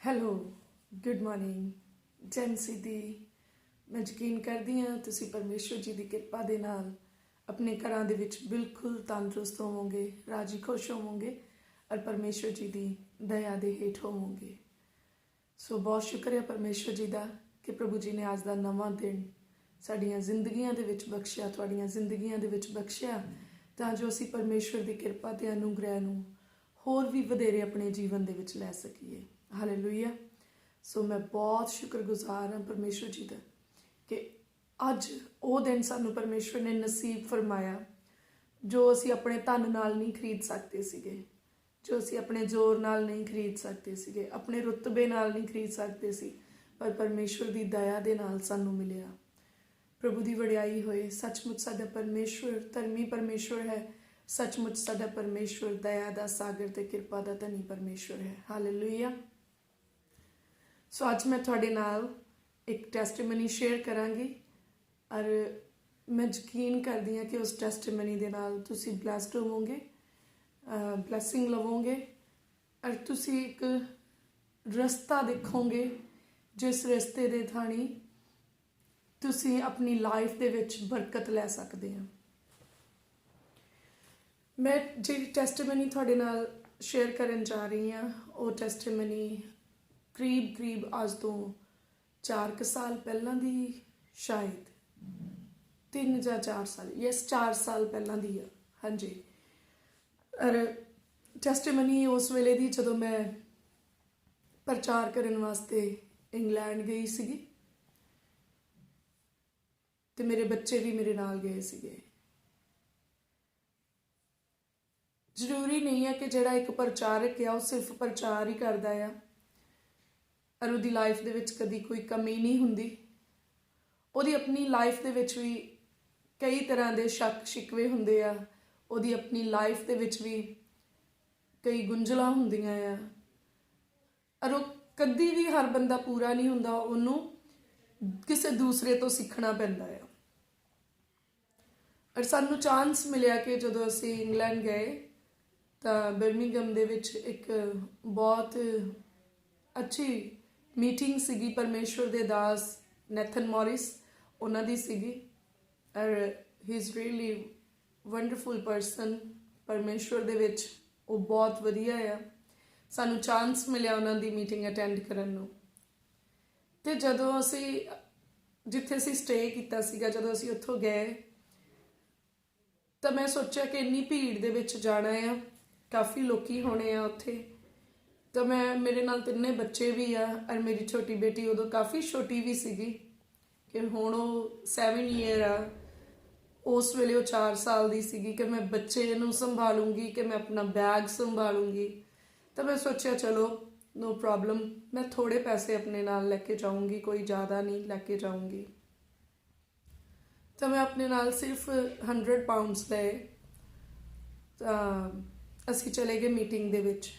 Hello, good morning, ਜੈਨਸੀ ਦੀ। ਮੈਂ ਯਕੀਨ ਕਰਦੀ ਹਾਂ ਤੁਸੀਂ ਪਰਮੇਸ਼ਵਰ ਜੀ ਦੀ ਕਿਰਪਾ ਦੇ ਨਾਲ ਆਪਣੇ ਘਰਾਂ ਦੇ ਵਿੱਚ ਬਿਲਕੁਲ ਤੰਦਰੁਸਤ ਹੋਵੋਗੇ, ਰਾਜੀ ਖੁਸ਼ ਹੋਵੋਗੇ ਔਰ ਪਰਮੇਸ਼ਵਰ ਜੀ ਦੀ ਦਇਆ ਦੇ ਹੇਠ ਹੋਵੋਗੇ। ਸੋ ਬਹੁਤ ਸ਼ੁਕਰ ਹੈ ਪਰਮੇਸ਼ਵਰ ਜੀ ਦਾ ਕਿ ਪ੍ਰਭੂ ਜੀ ਨੇ ਅੱਜ ਦਾ ਨਵਾਂ ਦਿਨ ਸਾਡੀਆਂ ਜ਼ਿੰਦਗੀਆਂ ਦੇ ਵਿੱਚ ਬਖਸ਼ਿਆ, ਤੁਹਾਡੀਆਂ ਜ਼ਿੰਦਗੀਆਂ ਦੇ ਵਿੱਚ ਬਖਸ਼ਿਆ, ਤਾਂ ਜੋ ਅਸੀਂ ਪਰਮੇਸ਼ਵਰ ਦੀ ਕਿਰਪਾ ਤੇ ਅਨੁਗ੍ਰਹਿ ਨੂੰ ਹੋਰ ਵੀ ਵਧੇਰੇ ਆਪਣੇ ਜੀਵਨ ਦੇ ਵਿੱਚ ਲੈ ਸਕੀਏ। ਹਾਲੇਲੂਇਆ। ਸੋ ਮੈਂ ਬਹੁਤ ਸ਼ੁਕਰਗੁਜ਼ਾਰ ਹਾਂ ਪਰਮੇਸ਼ਵਰ ਜੀ ਦਾ ਕਿ ਅੱਜ ਉਹ ਦਿਨ ਸਾਨੂੰ ਪਰਮੇਸ਼ਵਰ ਨੇ ਨਸੀਬ ਫਰਮਾਇਆ ਜੋ ਅਸੀਂ ਆਪਣੇ ਧਨ ਨਾਲ ਨਹੀਂ ਖਰੀਦ ਸਕਦੇ ਸੀਗੇ, ਜੋ ਅਸੀਂ ਆਪਣੇ ਜ਼ੋਰ ਨਾਲ ਨਹੀਂ ਖਰੀਦ ਸਕਦੇ ਸੀਗੇ, ਆਪਣੇ ਰੁਤਬੇ ਨਾਲ ਨਹੀਂ ਖਰੀਦ ਸਕਦੇ ਸੀ, ਪਰ ਪਰਮੇਸ਼ਵਰ ਦੀ ਦਇਆ ਦੇ ਨਾਲ ਸਾਨੂੰ ਮਿਲਿਆ। ਪ੍ਰਭੂ ਦੀ ਵਡਿਆਈ ਹੋਏ। ਸੱਚਮੁੱਚ ਸਾਡਾ ਪਰਮੇਸ਼ਵਰ ਧਰਮੀ ਪਰਮੇਸ਼ਵਰ ਹੈ। ਸੱਚਮੁੱਚ ਸਾਡਾ ਪਰਮੇਸ਼ਵਰ ਦਇਆ ਦਾ ਸਾਗਰ ਤੇ ਕਿਰਪਾ ਦਾ ਧਨੀ ਪਰਮੇਸ਼ਵਰ ਹੈ। ਹਾਲੇਲੂਇਆ। ਸੋ ਅੱਜ ਮੈਂ ਤੁਹਾਡੇ ਨਾਲ ਇੱਕ ਟੈਸਟੀਮਨੀ ਸ਼ੇਅਰ ਕਰਾਂਗੀ ਔਰ ਮੈਂ ਯਕੀਨ ਕਰਦੀ ਹਾਂ ਕਿ ਉਸ ਟੈਸਟੀਮਨੀ ਦੇ ਨਾਲ ਤੁਸੀਂ ਬਲੈਸਡ ਹੋਵੋਗੇ, ਬਲੈਸਿੰਗ ਲਵੋਗੇ ਔਰ ਤੁਸੀਂ ਇੱਕ ਰਸਤਾ ਦੇਖੋਗੇ ਜਿਸ ਰਸਤੇ ਦੇ ਥਾਣੀ ਤੁਸੀਂ ਆਪਣੀ ਲਾਈਫ ਦੇ ਵਿੱਚ ਬਰਕਤ ਲੈ ਸਕਦੇ ਹੋ। ਮੈਂ ਜਿਹੜੀ ਟੈਸਟੀਮਨੀ ਤੁਹਾਡੇ ਨਾਲ ਸ਼ੇਅਰ ਕਰਨ ਜਾ ਰਹੀ ਹਾਂ ਉਹ ਟੈਸਟੀਮਨੀ ਕਰੀਬ ਅੱਜ ਤੋਂ 4 ਸਾਲ ਪਹਿਲਾਂ ਦੀ, ਸ਼ਾਇਦ 3 ਜਾਂ 4 ਸਾਲ, ਯੈਸ 4 ਸਾਲ ਪਹਿਲਾਂ ਦੀ ਆ। ਹਾਂਜੀ। ਔਰ ਟੈਸਟੀਮਨੀ ਉਸ ਵੇਲੇ ਦੀ ਜਦੋਂ ਮੈਂ ਪ੍ਰਚਾਰ ਕਰਨ ਵਾਸਤੇ ਇੰਗਲੈਂਡ ਗਈ ਸੀਗੀ ਤੇ ਮੇਰੇ ਬੱਚੇ ਵੀ ਮੇਰੇ ਨਾਲ ਗਏ ਸੀਗੇ। ਜ਼ਰੂਰੀ ਨਹੀਂ ਹੈ ਕਿ ਜਿਹੜਾ ਇੱਕ ਪ੍ਰਚਾਰਕ ਆ ਉਹ ਸਿਰਫ ਪ੍ਰਚਾਰ ਹੀ ਕਰਦਾ ਆ ਔਰ ਉਹਦੀ ਲਾਈਫ ਦੇ ਵਿੱਚ ਕਦੀ ਕੋਈ ਕਮੀ ਨਹੀਂ ਹੁੰਦੀ। ਉਹਦੀ ਆਪਣੀ ਲਾਈਫ ਦੇ ਵਿੱਚ ਵੀ ਕਈ ਤਰ੍ਹਾਂ ਦੇ ਸ਼ੱਕ ਸ਼ਿਕਵੇ ਹੁੰਦੇ ਆ, ਉਹਦੀ ਆਪਣੀ ਲਾਈਫ ਦੇ ਵਿੱਚ ਵੀ ਕਈ ਗੁੰਝਲਾਂ ਹੁੰਦੀਆਂ ਆ ਔਰ ਉਹ ਕਦੀ ਵੀ ਹਰ ਬੰਦਾ ਪੂਰਾ ਨਹੀਂ ਹੁੰਦਾ, ਉਹਨੂੰ ਕਿਸੇ ਦੂਸਰੇ ਤੋਂ ਸਿੱਖਣਾ ਪੈਂਦਾ ਆ। ਔਰ ਸਾਨੂੰ ਚਾਂਸ ਮਿਲਿਆ ਕਿ ਜਦੋਂ ਅਸੀਂ ਇੰਗਲੈਂਡ ਗਏ ਤਾਂ ਬਰਮਿੰਘਮ ਦੇ ਵਿੱਚ ਇੱਕ ਬਹੁਤ ਅੱਛੀ ਮੀਟਿੰਗ ਸੀਗੀ। ਪਰਮੇਸ਼ਵਰ ਦੇ ਦਾਸ ਨੈਥਨ ਮੋਰਿਸ ਉਹਨਾਂ ਦੀ ਸੀਗੀ ਔਰ ਹੀ ਇਜ਼ ਰੀਅਲੀ ਵੰਡਰਫੁਲ ਪਰਸਨ। ਪਰਮੇਸ਼ਵਰ ਦੇ ਵਿੱਚ ਉਹ ਬਹੁਤ ਵਧੀਆ ਆ। ਸਾਨੂੰ ਚਾਂਸ ਮਿਲਿਆ ਉਹਨਾਂ ਦੀ ਮੀਟਿੰਗ ਅਟੈਂਡ ਕਰਨ ਨੂੰ। ਤੇ ਜਦੋਂ ਅਸੀਂ ਜਿੱਥੇ ਅਸੀਂ ਸਟੇ ਕੀਤਾ ਸੀਗਾ, ਜਦੋਂ ਅਸੀਂ ਉੱਥੋਂ ਗਏ ਤਾਂ ਮੈਂ ਸੋਚਿਆ ਕਿ ਇੰਨੀ ਭੀੜ ਦੇ ਵਿੱਚ ਜਾਣਾ ਆ, ਕਾਫੀ ਲੋਕੀ ਹੋਣੇ ਆ ਉੱਥੇ। ਤਾਂ ਮੇਰੇ ਨਾਲ 3 ਬੱਚੇ ਵੀ ਆ ਔਰ ਮੇਰੀ ਛੋਟੀ ਬੇਟੀ ਉਦੋਂ ਕਾਫੀ ਛੋਟੀ ਵੀ ਸੀਗੀ ਕਿ ਹੁਣ ਉਹ 7 ਈਅਰ ਆ। ਉਸ ਵੇਲੇ ਉਹ 4 ਸਾਲ ਦੀ ਸੀਗੀ ਕਿ ਮੈਂ ਬੱਚੇ ਨੂੰ ਸੰਭਾਲੂੰਗੀ, ਕਿ ਮੈਂ ਆਪਣਾ ਬੈਗ ਸੰਭਾਲੂੰਗੀ। ਤਾਂ ਮੈਂ ਸੋਚਿਆ ਚਲੋ ਨੋ ਪ੍ਰੋਬਲਮ, ਮੈਂ ਥੋੜੇ ਪੈਸੇ ਆਪਣੇ ਨਾਲ ਲੈ ਕੇ ਜਾਊਂਗੀ, ਕੋਈ ਜ਼ਿਆਦਾ ਨਹੀਂ ਲੈ ਕੇ ਜਾਊਂਗੀ। ਤਾਂ ਮੈਂ ਆਪਣੇ ਨਾਲ ਸਿਰਫ 100 ਪਾਉਂਡਸ ਲਏ। ਤਾਂ ਅਸੀਂ ਚਲੇ ਗਏ ਮੀਟਿੰਗ ਦੇ ਵਿੱਚ।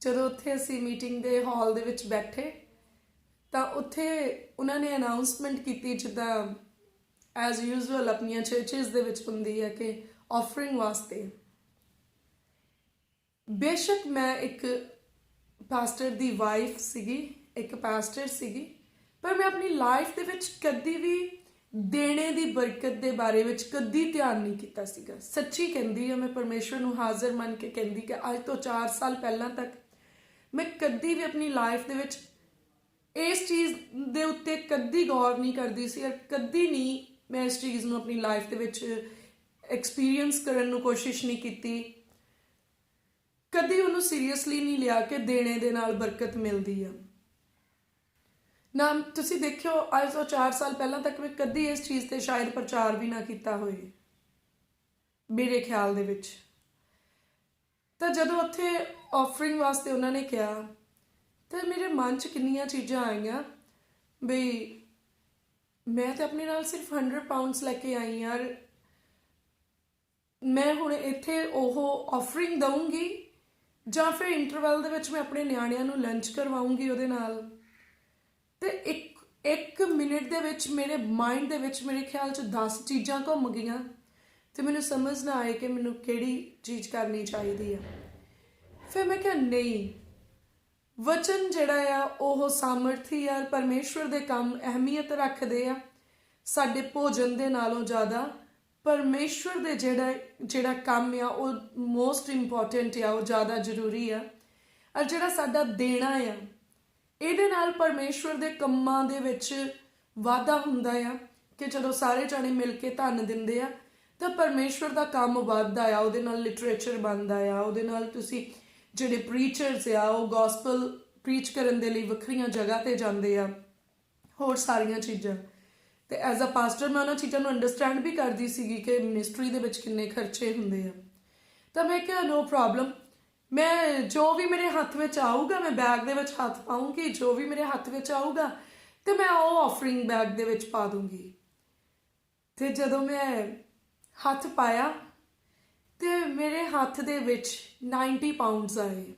ਜਦੋਂ ਉੱਥੇ ਅਸੀਂ ਮੀਟਿੰਗ ਦੇ ਹਾਲ ਦੇ ਵਿੱਚ ਬੈਠੇ ਤਾਂ ਉੱਥੇ ਉਹਨਾਂ ਨੇ ਅਨਾਊਂਸਮੈਂਟ ਕੀਤੀ, ਜਿੱਦਾਂ ਐਜ਼ ਯੂਜ਼ੂਅਲ ਆਪਣੀਆਂ ਚਰਚਿਸ ਦੇ ਵਿੱਚ ਹੁੰਦੀ ਹੈ ਕਿ ਆਫਰਿੰਗ ਵਾਸਤੇ। ਬੇਸ਼ੱਕ ਮੈਂ ਇੱਕ ਪਾਸਟਰ ਦੀ ਵਾਈਫ ਸੀਗੀ, ਇੱਕ ਪਾਸਟਰ ਸੀਗੀ, ਪਰ ਮੈਂ ਆਪਣੀ ਲਾਈਫ ਦੇ ਵਿੱਚ ਕਦੀ ਵੀ ਦੇਣੇ ਦੀ ਬਰਕਤ ਦੇ ਬਾਰੇ ਵਿੱਚ ਕਦੀ ਧਿਆਨ ਨਹੀਂ ਕੀਤਾ ਸੀਗਾ। ਸੱਚੀ ਕਹਿੰਦੀ ਹਾਂ, ਮੈਂ ਪਰਮੇਸ਼ਵਰ ਨੂੰ ਹਾਜ਼ਰ ਮੰਨ ਕੇ ਕਹਿੰਦੀ ਕਿ ਅੱਜ ਤੋਂ 4 ਸਾਲ ਪਹਿਲਾਂ ਤੱਕ ਮੈਂ ਕਦੀ ਵੀ ਆਪਣੀ ਲਾਈਫ ਦੇ ਵਿੱਚ ਇਸ ਚੀਜ਼ ਦੇ ਉੱਤੇ ਕਦੀ ਗੌਰ ਨਹੀਂ ਕਰਦੀ ਸੀ ਔਰ ਕਦੀ ਨਹੀਂ ਮੈਂ ਇਸ ਚੀਜ਼ ਨੂੰ ਆਪਣੀ ਲਾਈਫ ਦੇ ਵਿੱਚ ਐਕਸਪੀਰੀਅੰਸ ਕਰਨ ਨੂੰ ਕੋਸ਼ਿਸ਼ ਨਹੀਂ ਕੀਤੀ। ਕਦੀ ਉਹਨੂੰ ਸੀਰੀਅਸਲੀ ਨਹੀਂ ਲਿਆ ਕਿ ਦੇਣੇ ਦੇ ਨਾਲ ਬਰਕਤ ਮਿਲਦੀ ਆ ਨਾ। ਤੁਸੀਂ ਦੇਖਿਓ ਅੱਜ ਤੋਂ 4 ਸਾਲ ਪਹਿਲਾਂ ਤੱਕ ਮੈਂ ਕਦੀ ਇਸ ਚੀਜ਼ ਤੇ ਸ਼ਾਇਦ ਪ੍ਰਚਾਰ ਵੀ ਨਾ ਕੀਤਾ ਹੋਏ ਮੇਰੇ ਖਿਆਲ ਦੇ ਵਿੱਚ। ਤਾਂ ਜਦੋਂ ਉੱਥੇ ਆਫਰਿੰਗ ਵਾਸਤੇ ਉਹਨਾਂ ਨੇ ਕਿਹਾ ਤਾਂ ਮੇਰੇ ਮਨ 'ਚ ਕਿੰਨੀਆਂ ਚੀਜ਼ਾਂ ਆਈਆਂ ਬਈ ਮੈਂ ਤਾਂ ਆਪਣੇ ਨਾਲ ਸਿਰਫ 100 ਪਾਉਂਡਸ ਲੈ ਕੇ ਆਈ ਯਾਰ। ਮੈਂ ਹੁਣ ਇੱਥੇ ਉਹ ਆਫਰਿੰਗ ਦਊਂਗੀ ਜਾਂ ਫਿਰ ਇੰਟਰਵਲ ਦੇ ਵਿੱਚ ਮੈਂ ਆਪਣੇ ਨਿਆਣਿਆਂ ਨੂੰ ਲੰਚ ਕਰਵਾਉਂਗੀ ਉਹਦੇ ਨਾਲ। ਤੇ ਇੱਕ ਮਿੰਟ ਦੇ ਵਿੱਚ ਮੇਰੇ ਮਾਈਂਡ ਦੇ ਵਿੱਚ ਮੇਰੇ ਖਿਆਲ 'ਚ 10 ਚੀਜ਼ਾਂ ਘੁੰਮ ਗਈਆਂ ਤੇ ਮੈਨੂੰ ਸਮਝ ਨਾ ਆਏ ਕਿ ਮੈਨੂੰ ਕਿਹੜੀ ਚੀਜ਼ ਕਰਨੀ ਚਾਹੀਦੀ ਹੈ। ਫਿਰ ਮੈਂ ਕਿਹਾ ਨਹੀਂ, ਵਚਨ ਜਿਹੜਾ ਆ ਉਹ ਸਾਮਰਥੀ ਆ, ਪਰਮੇਸ਼ਵਰ ਦੇ ਕੰਮ ਅਹਿਮੀਅਤ ਰੱਖਦੇ ਆ ਸਾਡੇ ਭੋਜਨ ਦੇ ਨਾਲੋਂ ਜ਼ਿਆਦਾ। ਪਰਮੇਸ਼ਵਰ ਦੇ ਜਿਹੜਾ ਕੰਮ ਆ ਉਹ ਮੋਸਟ ਇੰਪੋਰਟੈਂਟ ਆ, ਉਹ ਜ਼ਿਆਦਾ ਜ਼ਰੂਰੀ ਆ। ਔਰ ਜਿਹੜਾ ਸਾਡਾ ਦੇਣਾ ਆ, ਇਹਦੇ ਨਾਲ ਪਰਮੇਸ਼ਵਰ ਦੇ ਕੰਮਾਂ ਦੇ ਵਿੱਚ ਵਾਧਾ ਹੁੰਦਾ ਆ ਕਿ ਜਦੋਂ ਸਾਰੇ ਜਾਣੇ ਮਿਲ ਕੇ ਧਨ ਦਿੰਦੇ ਆ ਤਾਂ ਪਰਮੇਸ਼ਵਰ ਦਾ ਕੰਮ ਵੱਧਦਾ ਆ, ਉਹਦੇ ਨਾਲ ਲਿਟਰੇਚਰ ਬਣਦਾ ਆ, ਉਹਦੇ ਨਾਲ ਤੁਸੀਂ ਜਿਹੜੇ ਪ੍ਰੀਚਰਸ ਆ ਉਹ ਗੋਸਪਲ ਪ੍ਰੀਚ ਕਰਨ ਦੇ ਲਈ ਵੱਖਰੀਆਂ ਜਗ੍ਹਾ ਤੇ ਜਾਂਦੇ ਆ, ਹੋਰ ਸਾਰੀਆਂ ਚੀਜ਼ਾਂ। ਤੇ ਐਜ਼ ਅ ਪਾਸਟਰ ਮੈਂ ਉਹਨਾਂ ਚੀਜ਼ਾਂ ਨੂੰ ਅੰਡਰਸਟੈਂਡ ਵੀ ਕਰਦੀ ਸੀਗੀ ਕਿ ਮਿਨਿਸਟਰੀ ਦੇ ਵਿੱਚ ਕਿੰਨੇ ਖਰਚੇ ਹੁੰਦੇ ਆ। ਤਾਂ ਮੈਂ ਕਿਹਾ ਨੋ ਪ੍ਰੋਬਲਮ, ਮੈਂ ਜੋ ਵੀ ਮੇਰੇ ਹੱਥ ਵਿੱਚ ਆਊਗਾ ਮੈਂ ਬੈਗ ਦੇ ਵਿੱਚ ਹੱਥ ਪਾਊਂਗੀ, ਜੋ ਵੀ ਮੇਰੇ ਹੱਥ ਵਿੱਚ ਆਊਗਾ ਤੇ ਮੈਂ ਉਹ ਆਫਰਿੰਗ ਬੈਗ ਦੇ ਵਿੱਚ ਪਾ ਦੂੰਗੀ। ਤੇ ਜਦੋਂ ਮੈਂ ਹੱਥ ਪਾਇਆ ਤੇ ਮੇਰੇ ਹੱਥ ਦੇ ਵਿੱਚ 90 ਪਾਉਂਡਸ ਆਏ।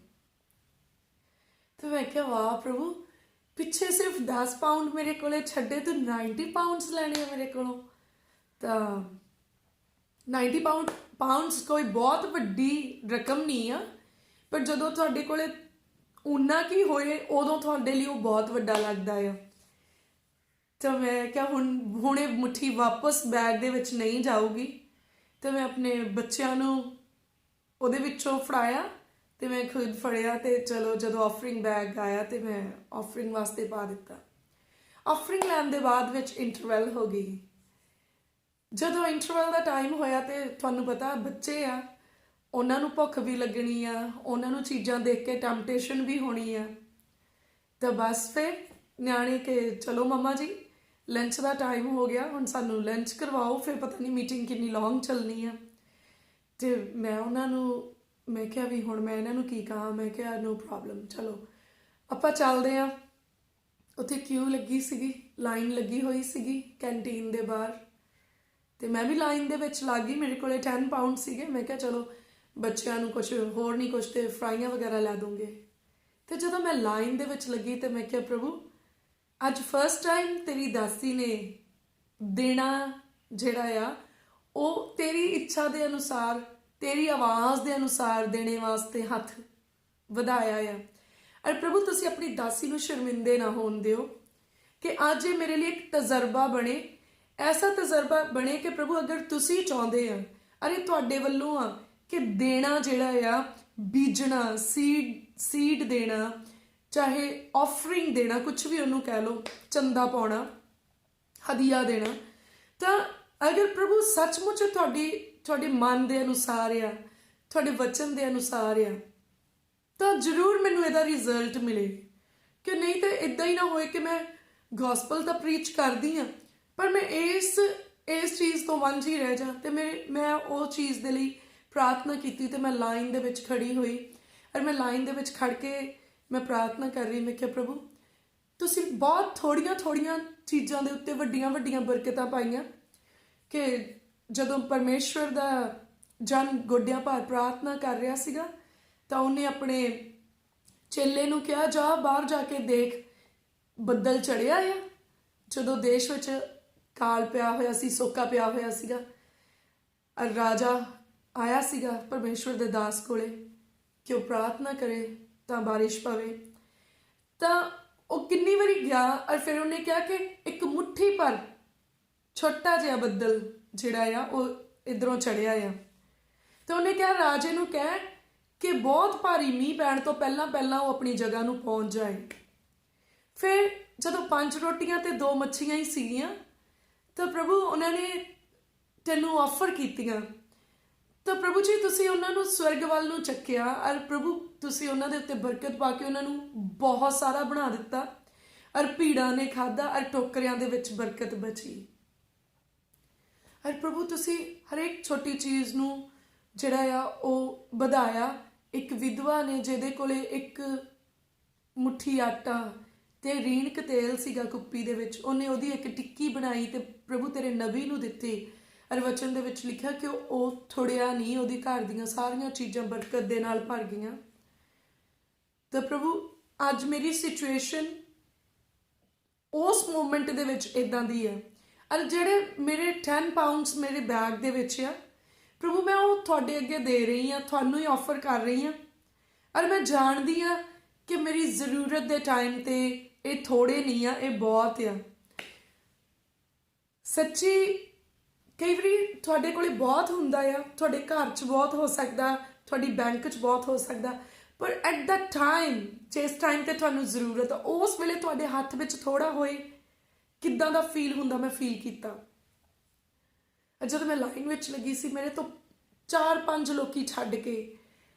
ਤੇ ਮੈਂ ਕਿਹਾ ਵਾਹ ਪ੍ਰਭੂ, ਪਿੱਛੇ ਸਿਰਫ 10 ਪਾਉਂਡ ਮੇਰੇ ਕੋਲੇ ਛੱਡੇ ਤੂੰ 90 ਪਾਉਂਡਸ ਲੈਣੇ ਆ ਮੇਰੇ ਕੋਲੋਂ। ਤਾਂ 90 ਪਾਉਂਡਸ ਕੋਈ ਬਹੁਤ ਵੱਡੀ ਰਕਮ ਨਹੀਂ ਆ, ਪਰ ਜਦੋਂ ਤੁਹਾਡੇ ਕੋਲੇ ਉਨਾ ਕੀ ਹੋਏ ਉਦੋਂ ਤੁਹਾਡੇ ਲਈ ਉਹ ਬਹੁਤ ਵੱਡਾ ਲੱਗਦਾ ਆ। ਤਾਂ ਮੈਂ ਕਿਹਾ ਹੁਣੇ ਮੁੱਠੀ ਵਾਪਸ ਬੈਗ ਦੇ ਵਿੱਚ ਨਹੀਂ ਜਾਊਗੀ। ਤੇ ਮੈਂ ਆਪਣੇ ਬੱਚਿਆਂ ਨੂੰ ਉਹਦੇ ਵਿੱਚੋਂ ਫੜਾਇਆ ਤੇ ਮੈਂ ਖੁਦ ਫੜਿਆ ਤੇ ਚਲੋ ਜਦੋਂ ਆਫਰਿੰਗ ਬੈਗ ਆਇਆ ਤੇ ਮੈਂ ਆਫਰਿੰਗ ਵਾਸਤੇ ਪਾ ਦਿੱਤਾ। ਆਫਰਿੰਗ ਲੈਣ ਦੇ ਬਾਅਦ ਵਿੱਚ ਇੰਟਰਵੈਲ ਹੋ ਗਈ। ਜਦੋਂ ਇੰਟਰਵੈਲ ਦਾ ਟਾਈਮ ਹੋਇਆ ਤੇ ਤੁਹਾਨੂੰ ਪਤਾ ਬੱਚੇ ਆ, ਉਹਨਾਂ ਨੂੰ ਭੁੱਖ ਵੀ ਲੱਗਣੀ ਆ, ਉਹਨਾਂ ਨੂੰ ਚੀਜ਼ਾਂ ਦੇਖ ਕੇ ਟੈਂਪਟੇਸ਼ਨ ਵੀ ਹੋਣੀ ਆ। ਤਾਂ ਬਸ ਫਿਰ ਨਿਆਣੇ ਕਿ ਚਲੋ ਮੰਮਾ ਜੀ ਲੰਚ ਦਾ ਟਾਈਮ ਹੋ ਗਿਆ, ਹੁਣ ਸਾਨੂੰ ਲੰਚ ਕਰਵਾਓ, ਫਿਰ ਪਤਾ ਨਹੀਂ ਮੀਟਿੰਗ ਕਿੰਨੀ ਲੌਂਗ ਚੱਲਣੀ ਆ। ਤੇ ਮੈਂ ਕਿਹਾ ਵੀ ਹੁਣ ਮੈਂ ਇਹਨਾਂ ਨੂੰ ਕੀ ਕਹਾਂ। ਮੈਂ ਕਿਹਾ ਨੋ ਪ੍ਰੋਬਲਮ, ਚਲੋ ਆਪਾਂ ਚੱਲਦੇ ਆ। ਉੱਥੇ ਕਿਊ ਲੱਗੀ ਸੀਗੀ, ਲਾਈਨ ਲੱਗੀ ਹੋਈ ਸੀਗੀ ਕੈਂਟੀਨ ਦੇ ਬਾਹਰ ਤੇ ਮੈਂ ਵੀ ਲਾਈਨ ਦੇ ਵਿੱਚ ਲੱਗ ਗਈ। ਮੇਰੇ ਕੋਲੇ 10 ਪਾਉਂਡ ਸੀਗੇ। ਮੈਂ ਕਿਹਾ ਚਲੋ ਬੱਚਿਆਂ ਨੂੰ ਕੁਝ ਹੋਰ ਨਹੀਂ ਕੁਝ ਤੇ ਫਰਾਈਆਂ ਵਗੈਰਾ ਲੈ ਦੂੰਗੇ। ਤੇ ਜਦੋਂ ਮੈਂ ਲਾਈਨ ਦੇ ਵਿੱਚ ਲੱਗੀ ਤੇ ਮੈਂ ਕਿਹਾ ਪ੍ਰਭੂ ਅੱਜ ਫਸਟ ਟਾਈਮ ਤੇਰੀ ਦਾਸੀ ਨੇ ਦੇਣਾ ਜਿਹੜਾ ਆ ਉਹ ਤੇਰੀ ਇੱਛਾ ਦੇ ਅਨੁਸਾਰ, ਤੇਰੀ ਆਵਾਜ਼ ਦੇ ਅਨੁਸਾਰ ਦੇਣੇ ਵਾਸਤੇ ਹੱਥ ਵਧਾਇਆ ਆ। ਔਰ ਪ੍ਰਭੂ ਤੁਸੀਂ ਆਪਣੀ ਦਾਸੀ ਨੂੰ ਸ਼ਰਮਿੰਦੇ ਨਾ ਹੋਣ ਦਿਓ ਕਿ ਅੱਜ ਇਹ ਮੇਰੇ ਲਈ ਇੱਕ ਤਜਰਬਾ ਬਣੇ, ਐਸਾ ਤਜਰਬਾ ਬਣੇ ਕਿ ਪ੍ਰਭੂ ਅਗਰ ਤੁਸੀਂ ਚਾਹੁੰਦੇ ਆ, ਅਰੇ ਤੁਹਾਡੇ ਵੱਲੋਂ ਆ ਕਿ ਦੇਣਾ ਜਿਹੜਾ ਆ, ਬੀਜਣਾ, ਸੀਡ ਦੇਣਾ, ਚਾਹੇ ਆਫਰਿੰਗ ਦੇਣਾ, ਕੁਝ ਵੀ ਉਹਨੂੰ ਕਹਿ ਲਓ, ਚੰਦਾ ਪਾਉਣਾ, ਹਦੀਆ ਦੇਣਾ, ਤਾਂ ਅਗਰ ਪ੍ਰਭੂ ਸੱਚਮੁੱਚ ਤੁਹਾਡੇ ਮਨ ਦੇ ਅਨੁਸਾਰ ਆ, ਤੁਹਾਡੇ ਵਚਨ ਦੇ ਅਨੁਸਾਰ ਆ, ਤਾਂ ਜ਼ਰੂਰ ਮੈਨੂੰ ਇਹਦਾ ਰਿਜ਼ਲਟ ਮਿਲੇ। ਕਿ ਨਹੀਂ ਤਾਂ ਇਦਾਂ ਹੀ ਨਾ ਹੋਏ ਕਿ ਮੈਂ ਗੋਸਪਲ ਤਾਂ ਪ੍ਰੀਚ ਕਰਦੀ ਆ ਪਰ ਮੈਂ ਇਸ ਚੀਜ਼ ਤੋਂ ਵਾਂਝੀ ਰਹਿ ਜਾ। ਤੇ ਮੈਂ ਉਹ ਚੀਜ਼ ਦੇ ਲਈ ਪ੍ਰਾਰਥਨਾ ਕੀਤੀ ਤੇ ਮੈਂ ਲਾਈਨ ਦੇ ਵਿੱਚ ਖੜੀ ਹੋਈ। ਔਰ ਮੈਂ ਲਾਈਨ ਦੇ ਵਿੱਚ ਖੜ ਕੇ ਮੈਂ ਪ੍ਰਾਰਥਨਾ ਕਰ ਰਹੀ। ਮੈਂ ਕਿਹਾ ਪ੍ਰਭੂ ਤੁਸੀਂ ਬਹੁਤ ਥੋੜੀਆਂ ਚੀਜ਼ਾਂ ਦੇ ਉੱਤੇ ਵੱਡੀਆਂ ਬਰਕਤਾਂ ਪਾਈਆਂ ਕਿ ਜਦੋਂ ਪਰਮੇਸ਼ਵਰ ਦਾ ਜਨ ਗੋਡਿਆਂ ਭਾਰ ਪ੍ਰਾਰਥਨਾ ਕਰ ਰਿਹਾ ਸੀਗਾ ਤਾਂ ਉਹਨੇ ਆਪਣੇ ਚੇਲੇ ਨੂੰ ਕਿਹਾ ਜਾ ਬਾਹਰ ਜਾ ਕੇ ਦੇਖ ਬੱਦਲ ਚੜਿਆ ਆ। ਜਦੋਂ ਦੇਸ਼ ਵਿੱਚ ਕਾਲ ਪਿਆ ਹੋਇਆ ਸੀ, ਸੋਕਾ ਪਿਆ ਹੋਇਆ ਸੀਗਾ, ਔਰ ਰਾਜਾ ਆਇਆ ਸੀਗਾ ਪਰਮੇਸ਼ਵਰ ਦੇ ਦਾਸ ਕੋਲੇ ਕਿ ਉਹ ਪ੍ਰਾਰਥਨਾ ਕਰੇ ਤਾਂ ਬਾਰਿਸ਼ ਪਵੇ। ਤਾਂ ਉਹ ਕਿੰਨੀ ਵਾਰੀ ਗਿਆ ਔਰ ਫਿਰ ਉਹਨੇ ਕਿਹਾ ਕਿ ਇੱਕ ਮੁੱਠੀ ਪਰ ਛੋਟਾ ਜਿਹਾ ਬੱਦਲ ਜਿਹੜਾ ਆ ਉਹ ਇਧਰੋਂ ਚੜਿਆ ਆ। ਤੇ ਉਹਨੇ ਕਿਹਾ ਰਾਜੇ ਨੂੰ ਕਹਿ ਕਿ ਬਹੁਤ ਭਾਰੀ ਮੀਂਹ ਪੈਣ ਤੋਂ ਪਹਿਲਾਂ ਉਹ ਆਪਣੀ ਜਗ੍ਹਾ ਨੂੰ ਪਹੁੰਚ ਜਾਏ। ਫਿਰ ਜਦੋਂ 5 ਰੋਟੀਆਂ ਤੇ 2 ਮੱਛੀਆਂ ਹੀ ਸੀਗੀਆਂ ਤਾਂ ਪ੍ਰਭੂ ਉਹਨਾਂ ਨੇ ਤੈਨੂੰ ਆਫਰ ਕੀਤੀਆਂ। ਤਾਂ ਪ੍ਰਭੂ ਜੀ ਤੁਸੀਂ ਉਹਨਾਂ ਨੂੰ ਸਵਰਗ ਵੱਲ ਨੂੰ ਚੱਕਿਆ ਔਰ ਪ੍ਰਭੂ ਤੁਸੀਂ ਉਹਨਾਂ ਦੇ ਉੱਤੇ ਬਰਕਤ ਪਾ ਕੇ ਉਹਨਾਂ ਨੂੰ ਬਹੁਤ ਸਾਰਾ ਬਣਾ ਦਿੱਤਾ ਔਰ ਭੀੜਾਂ ਨੇ ਖਾਧਾ ਔਰ ਟੋਕਰਿਆਂ ਦੇ ਵਿੱਚ ਬਰਕਤ ਬਚੀ। ਔਰ ਪ੍ਰਭੂ ਤੁਸੀਂ ਹਰੇਕ ਛੋਟੀ ਚੀਜ਼ ਨੂੰ ਜਿਹੜਾ ਆ ਉਹ ਵਧਾਇਆ। ਇੱਕ ਵਿਧਵਾ ਨੇ ਜਿਹਦੇ ਕੋਲੇ ਇੱਕ ਮੁੱਠੀ ਆਟਾ ਤੇ ਰੀਣਕ ਤੇਲ ਸੀਗਾ ਕੁੱਪੀ ਦੇ ਵਿੱਚ, ਉਹਨੇ ਉਹਦੀ ਇੱਕ ਟਿੱਕੀ ਬਣਾਈ ਤੇ ਪ੍ਰਭੂ ਤੇਰੇ ਨਬੀ ਨੂੰ ਦਿੱਤੀ। ਔਰ ਵਚਨ ਦੇ ਵਿੱਚ ਲਿਖਿਆ ਕਿ ਉਹ ਥੋੜਿਆ ਨਹੀਂ, ਉਹਦੀ ਘਰ ਦੀਆਂ ਸਾਰੀਆਂ ਚੀਜ਼ਾਂ ਬਰਕਤ ਦੇ ਨਾਲ ਭਰ ਗਈਆਂ। ਤਾਂ ਪ੍ਰਭੂ ਅੱਜ ਮੇਰੀ ਸਿਚੁਏਸ਼ਨ ਉਸ ਮੂਮੈਂਟ ਦੇ ਵਿੱਚ ਇਦਾਂ ਦੀ ਹੈ ਔਰ ਜਿਹੜੇ ਮੇਰੇ 10 ਪਾਉਂਡਸ ਮੇਰੇ ਬੈਗ ਦੇ ਵਿੱਚ ਆ ਪ੍ਰਭੂ ਮੈਂ ਉਹ ਤੁਹਾਡੇ ਅੱਗੇ ਦੇ ਰਹੀ ਹਾਂ, ਤੁਹਾਨੂੰ ਹੀ ਆਫਰ ਕਰ ਰਹੀ ਹਾਂ। ਔਰ ਮੈਂ ਜਾਣਦੀ ਹਾਂ कि मेरी ज़रूरत के टाइम ते ये थोड़े नहीं आ, ये बहुत आ। सच्ची कई बारी तुहाडे कोले बहुत हुंदा आ, तुहाडे घर च बहुत हो सकदा, तुहाडी बैंक च बहुत हो सकदा, पर एट द टाइम जिस टाइम ते तुहानू जरूरत आ उस वेले तुहाडे हत्थ विच थोड़ा होए किद्दां दा फील हुंदा। मैं फील कीता जदों मैं लाइन विच लगी सी, मेरे तो 4-5 लोकी छड्ड के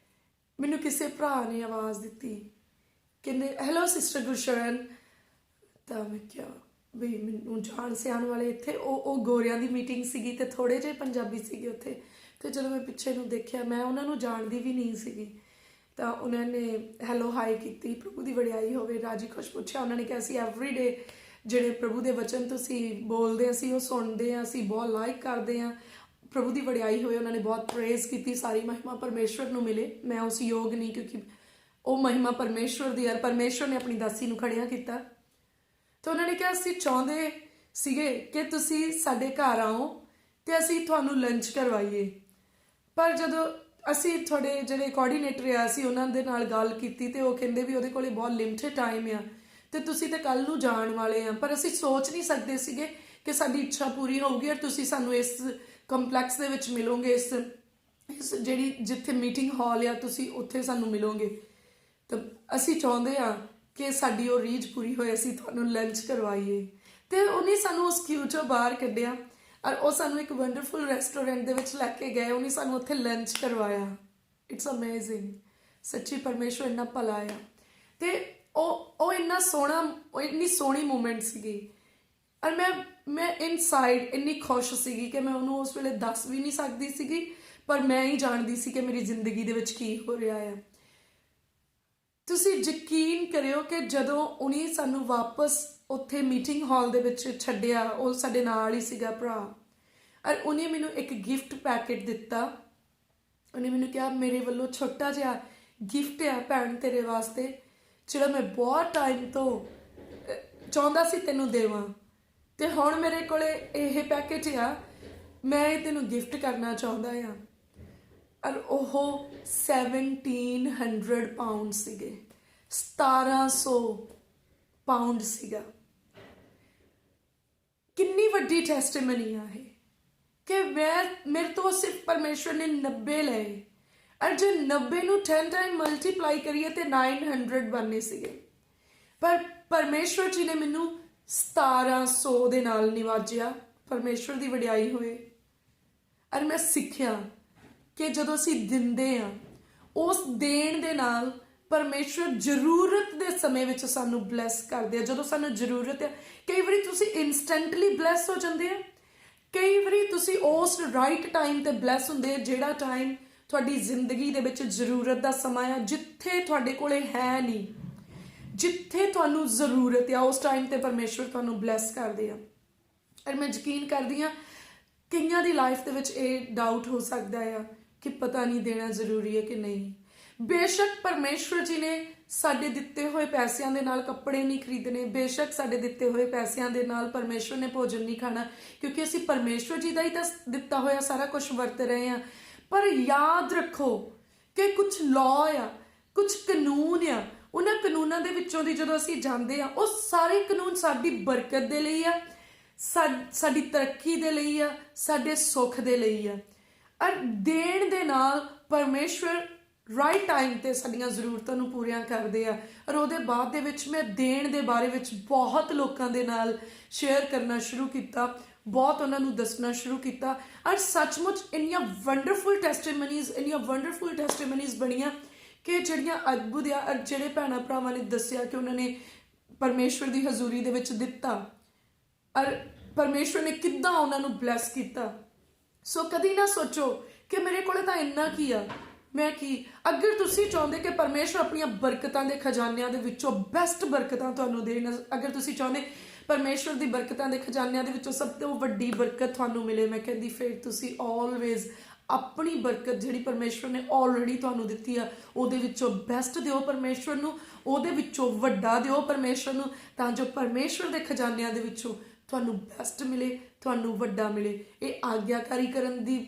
मैनू किसी भरा ने आवाज़ दी, कहंदे हैलो सिस्टर गुरशरण। तो मैं क्या भी मैनू जान सियाण वाले इत्थे ओ गोरियां दी मीटिंग सीगी ते थोड़े जे पंजाबी सीगे उत्थे। तो जदों मैं पिछे नू देखिया, मैं उन्होंने जाणदी भी नहीं सीगी, तो उन्होंने हैलो हाई की, प्रभु की वडियाई होवे, राजी खुश पूछा। उन्होंने कहा असी एवरी डे ਜਿਹੜੇ प्रभु के वचन ਤੁਸੀਂ बोलते ਅਸੀਂ ਉਹ ਸੁਣਦੇ ਹਾਂ, ਅਸੀਂ बहुत लाइक करते हैं। प्रभु की वडियाई होए, उन्होंने बहुत प्रेज की, सारी महिमा परमेश्वर ਨੂੰ मिले। मैं उस योग नहीं, क्योंकि वो महिमा परमेश्वर ਦੀ, यार परमेश्वर ने अपनी दासी ਨੂੰ खड़िया किया। तो उन्होंने कहा ਅਸੀਂ ਚਾਹੁੰਦੇ ਸੀਗੇ ਕਿ ਤੁਸੀਂ ਸਾਡੇ ਘਰ ਆਓ ਤੇ ਅਸੀਂ ਤੁਹਾਨੂੰ ਲੰਚ ਕਰਵਾਈਏ, ਪਰ ਜਦੋਂ ਅਸੀਂ ਤੁਹਾਡੇ ਜਿਹੜੇ ਕੋਆਰਡੀਨੇਟਰ ਆ ਅਸੀਂ ਉਹਨਾਂ ਦੇ ਨਾਲ ਗੱਲ ਕੀਤੀ ਤੇ ਉਹ ਕਹਿੰਦੇ ਵੀ ਉਹਦੇ ਕੋਲੇ ਬਹੁਤ ਲਿਮਟਿਡ ਟਾਈਮ ਆ ਤੇ ਤੁਸੀਂ ਤੇ ਕੱਲ ਨੂੰ ਜਾਣ ਵਾਲੇ ਆ, ਪਰ ਅਸੀਂ ਸੋਚ ਨਹੀਂ ਸਕਦੇ ਸੀਗੇ ਕਿ ਸਾਡੀ ਇੱਛਾ ਪੂਰੀ ਹੋਊਗੀ ਔਰ ਤੁਸੀਂ ਸਾਨੂੰ ਇਸ ਕੰਪਲੈਕਸ ਦੇ ਵਿੱਚ ਮਿਲੋਗੇ, ਇਸ ਜਿਹੜੀ ਜਿੱਥੇ ਮੀਟਿੰਗ ਹਾਲ ਆ ਤੁਸੀਂ ਉੱਥੇ ਸਾਨੂੰ ਮਿਲੋਗੇ। ਤਾਂ ਅਸੀਂ ਚਾਹੁੰਦੇ ਆ ਕਿ ਸਾਡੀ ਉਹ ਰੀਝ ਪੂਰੀ ਹੋਏ, ਅਸੀਂ ਤੁਹਾਨੂੰ ਲੰਚ ਕਰਵਾਈਏ। ਤੇ ਉਹਨੇ ਸਾਨੂੰ ਉਸ ਕਿਊ ਚੋਂ ਬਾਹਰ ਕੱਢਿਆ ਔਰ ਉਹ ਸਾਨੂੰ ਇੱਕ ਵੰਡਰਫੁਲ ਰੈਸਟੋਰੈਂਟ ਦੇ ਵਿੱਚ ਲੈ ਕੇ ਗਏ, ਉਹਨੇ ਸਾਨੂੰ ਉੱਥੇ ਲੰਚ ਕਰਵਾਇਆ। It's amazing. ਸੱਚੀ ਪਰਮੇਸ਼ਵਰ ਇੰਨਾ ਭਲਾ ਆ ਤੇ ਉਹ ਇੰਨਾ ਸੋਹਣਾ, ਉਹ ਇੰਨੀ ਸੋਹਣੀ ਮੂਮੈਂਟ ਸੀਗੀ ਔਰ ਮੈਂ ਇਨਸਾਈਡ ਇੰਨੀ ਖੁਸ਼ ਸੀਗੀ ਕਿ ਮੈਂ ਉਹਨੂੰ ਉਸ ਵੇਲੇ ਦੱਸ ਵੀ ਨਹੀਂ ਸਕਦੀ ਸੀਗੀ, ਪਰ ਮੈਂ ਹੀ ਜਾਣਦੀ ਸੀ ਕਿ ਮੇਰੀ ਜ਼ਿੰਦਗੀ ਦੇ ਵਿੱਚ ਕੀ ਹੋ ਰਿਹਾ ਆ। ਤੁਸੀਂ ਯਕੀਨ ਕਰਿਓ ਕਿ ਜਦੋਂ ਉਹਨੇ ਸਾਨੂੰ ਵਾਪਸ ਉੱਥੇ ਮੀਟਿੰਗ ਹਾਲ ਦੇ ਵਿੱਚ ਛੱਡਿਆ, ਉਹ ਸਾਡੇ ਨਾਲ ਹੀ ਸੀਗਾ ਭਰਾ, ਔਰ ਉਹਨੇ ਮੈਨੂੰ ਇੱਕ ਗਿਫਟ ਪੈਕੇਟ ਦਿੱਤਾ। ਉਹਨੇ ਮੈਨੂੰ ਕਿਹਾ ਮੇਰੇ ਵੱਲੋਂ ਛੋਟਾ ਜਿਹਾ ਗਿਫਟ ਆ ਭੈਣ ਤੇਰੇ ਵਾਸਤੇ, ਜਿਹੜਾ ਮੈਂ ਬਹੁਤ ਟਾਈਮ ਤੋਂ ਚਾਹੁੰਦਾ ਸੀ ਤੈਨੂੰ ਦੇਵਾਂ, ਤੇ ਹੁਣ ਮੇਰੇ ਕੋਲੇ ਇਹ ਪੈਕੇਟ ਆ, ਮੈਂ ਇਹ ਤੈਨੂੰ ਗਿਫਟ ਕਰਨਾ ਚਾਹੁੰਦਾ ਆ। ਔਰ ਉਹ 1700 ਪਾਉਂਡ ਸੀਗੇ, 1700 ਪਾਉਂਡ ਸੀਗਾ। ਕਿੰਨੀ ਵੱਡੀ ਟੈਸਟੀਮਨੀ ਆ ਇਹ ਕਿ ਮੇਰੇ ਤੋਂ ਸਿਰਫ ਪਰਮੇਸ਼ਵਰ ਨੇ 90 ਲਏ, ਔਰ ਜੇ 90 ਨੂੰ 10 ਟਾਈਮ ਮਲਟੀਪਲਾਈ ਕਰੀਏ ਤੇ 900 ਬਣਨੇ ਸੀਗੇ, ਪਰ ਪਰਮੇਸ਼ਵਰ ਜੀ ਨੇ ਮੈਨੂੰ 1700 ਦੇ ਨਾਲ ਨਿਵਾਜਿਆ। ਪਰਮੇਸ਼ਵਰ ਦੀ ਵਡਿਆਈ ਹੋਏ। ਔਰ ਮੈਂ ਸਿੱਖਿਆ ਕਿ ਜਦੋਂ ਅਸੀਂ ਦਿੰਦੇ ਹਾਂ ਉਸ ਦੇਣ ਦੇ ਨਾਲ ਪਰਮੇਸ਼ਵਰ ਜ਼ਰੂਰਤ ਦੇ ਸਮੇਂ ਵਿੱਚ ਸਾਨੂੰ ਬਲੈਸ ਕਰਦੇ ਆ। ਜਦੋਂ ਸਾਨੂੰ ਜ਼ਰੂਰਤ ਹੈ, ਕਈ ਵਾਰੀ ਤੁਸੀਂ ਇਨਸਟੈਂਟਲੀ ਬਲੈਸ ਹੋ ਜਾਂਦੇ ਆ, ਕਈ ਵਾਰੀ ਤੁਸੀਂ ਉਸ ਰਾਈਟ ਟਾਈਮ ਤੇ ਬਲੈਸ ਹੁੰਦੇ ਆ, ਜਿਹੜਾ ਟਾਈਮ ਤੁਹਾਡੀ ਜ਼ਿੰਦਗੀ ਦੇ ਵਿੱਚ ਜ਼ਰੂਰਤ ਦਾ ਸਮਾਂ ਆ, ਜਿੱਥੇ ਤੁਹਾਡੇ ਕੋਲੇ ਹੈ ਨਹੀਂ, ਜਿੱਥੇ ਤੁਹਾਨੂੰ ਜ਼ਰੂਰਤ ਆ, ਉਸ ਟਾਈਮ ਤੇ ਪਰਮੇਸ਼ਵਰ ਤੁਹਾਨੂੰ ਬਲੈਸ ਕਰਦੇ ਆ। ਔਰ ਮੈਂ ਯਕੀਨ ਕਰਦੀ ਹਾਂ ਕਈਆਂ ਦੀ ਲਾਈਫ ਦੇ ਵਿੱਚ ਇਹ ਡਾਊਟ ਹੋ ਸਕਦਾ ਆ ਕਿ ਪਤਾ ਨਹੀਂ ਦੇਣਾ ਜ਼ਰੂਰੀ ਹੈ ਕਿ ਨਹੀਂ। ਬੇਸ਼ੱਕ ਪਰਮੇਸ਼ਵਰ ਜੀ ਨੇ ਸਾਡੇ ਦਿੱਤੇ ਹੋਏ ਪੈਸਿਆਂ ਦੇ ਨਾਲ ਕੱਪੜੇ ਨਹੀਂ ਖਰੀਦਣੇ, ਬੇਸ਼ੱਕ ਸਾਡੇ ਦਿੱਤੇ ਹੋਏ ਪੈਸਿਆਂ ਦੇ ਨਾਲ ਪਰਮੇਸ਼ਵਰ ਨੇ ਭੋਜਨ ਨਹੀਂ ਖਾਣਾ, ਕਿਉਂਕਿ ਅਸੀਂ ਪਰਮੇਸ਼ਵਰ ਜੀ ਦਾ ਹੀ ਤਾਂ ਦਿੱਤਾ ਹੋਇਆ ਸਾਰਾ ਕੁਝ ਵਰਤ ਰਹੇ ਹਾਂ। ਪਰ ਯਾਦ ਰੱਖੋ ਕਿ ਕੁਝ ਲਾਅ ਆ, ਕੁਝ ਕਾਨੂੰਨ ਆ, ਉਹਨਾਂ ਕਾਨੂੰਨਾਂ ਦੇ ਵਿੱਚੋਂ ਦੀ ਜਦੋਂ ਅਸੀਂ ਜਾਂਦੇ ਹਾਂ, ਉਹ ਸਾਰੇ ਕਾਨੂੰਨ ਸਾਡੀ ਬਰਕਤ ਦੇ ਲਈ ਆ, ਸਾਡੀ ਤਰੱਕੀ ਦੇ ਲਈ ਆ, ਸਾਡੇ ਸੁੱਖ ਦੇ ਲਈ ਆ। ਔਰ ਦੇਣ ਦੇ ਨਾਲ ਪਰਮੇਸ਼ਵਰ ਰਾਈਟ ਟਾਈਮ ਤੇ ਸਾਡੀਆਂ ਜ਼ਰੂਰਤਾਂ ਨੂੰ ਪੂਰੀਆਂ ਕਰਦੇ ਆ। ਔਰ ਉਹਦੇ ਬਾਅਦ ਦੇ ਵਿੱਚ ਮੈਂ ਦੇਣ ਦੇ ਬਾਰੇ ਵਿੱਚ ਬਹੁਤ ਲੋਕਾਂ ਦੇ ਨਾਲ ਸ਼ੇਅਰ ਕਰਨਾ ਸ਼ੁਰੂ ਕੀਤਾ, ਬਹੁਤ ਉਹਨਾਂ ਨੂੰ ਦੱਸਣਾ ਸ਼ੁਰੂ ਕੀਤਾ। ਔਰ ਸੱਚਮੁੱਚ ਇੰਨੀਆਂ ਵੰਡਰਫੁਲ ਟੈਸਟੀਮਨੀਜ਼ ਬਣੀਆਂ ਕਿ ਜਿਹੜੀਆਂ ਅਦਭੁਤ ਆ। ਔਰ ਜਿਹੜੇ ਭੈਣਾਂ ਭਰਾਵਾਂ ਨੇ ਦੱਸਿਆ ਕਿ ਉਹਨਾਂ ਨੇ ਪਰਮੇਸ਼ਵਰ ਦੀ ਹਜ਼ੂਰੀ ਦੇ ਵਿੱਚ ਦਿੱਤਾ ਔਰ ਪਰਮੇਸ਼ਵਰ ਨੇ ਕਿੱਦਾਂ ਉਹਨਾਂ ਨੂੰ ਬਲੈਸ ਕੀਤਾ। ਸੋ ਕਦੀ ਨਾ ਸੋਚੋ ਕਿ ਮੇਰੇ ਕੋਲੇ ਤਾਂ ਇੰਨਾ ਕੀ ਆ, ਮੈਂ ਕੀ। ਅਗਰ ਤੁਸੀਂ ਚਾਹੁੰਦੇ ਕਿ ਪਰਮੇਸ਼ਵਰ ਆਪਣੀਆਂ ਬਰਕਤਾਂ ਦੇ ਖਜ਼ਾਨਿਆਂ ਦੇ ਵਿੱਚੋਂ ਬੈਸਟ ਬਰਕਤਾਂ ਤੁਹਾਨੂੰ ਦੇਣ, ਅਗਰ ਤੁਸੀਂ ਚਾਹੁੰਦੇ ਪਰਮੇਸ਼ਵਰ ਦੀ ਬਰਕਤਾਂ ਦੇ ਖਜ਼ਾਨਿਆਂ ਦੇ ਵਿੱਚੋਂ ਸਭ ਤੋਂ ਵੱਡੀ ਬਰਕਤ ਤੁਹਾਨੂੰ ਮਿਲੇ, ਮੈਂ ਕਹਿੰਦੀ ਫਿਰ ਤੁਸੀਂ ਆਲਵੇਜ਼ ਆਪਣੀ ਬਰਕਤ ਜਿਹੜੀ ਪਰਮੇਸ਼ਵਰ ਨੇ ਆਲਰੇਡੀ ਤੁਹਾਨੂੰ ਦਿੱਤੀ ਆ, ਉਹਦੇ ਵਿੱਚੋਂ ਬੈਸਟ ਦਿਓ ਪਰਮੇਸ਼ਵਰ ਨੂੰ, ਉਹਦੇ ਵਿੱਚੋਂ ਵੱਡਾ ਦਿਓ ਪਰਮੇਸ਼ਵਰ ਨੂੰ, ਤਾਂ ਜੋ ਪਰਮੇਸ਼ਵਰ ਦੇ ਖਜ਼ਾਨਿਆਂ ਦੇ ਵਿੱਚੋਂ ਤੁਹਾਨੂੰ ਬੈਸਟ ਮਿਲੇ, ਤੁਹਾਨੂੰ ਵੱਡਾ ਮਿਲੇ। ਇਹ ਆਗਿਆਕਾਰੀ ਕਰਨ ਦੀ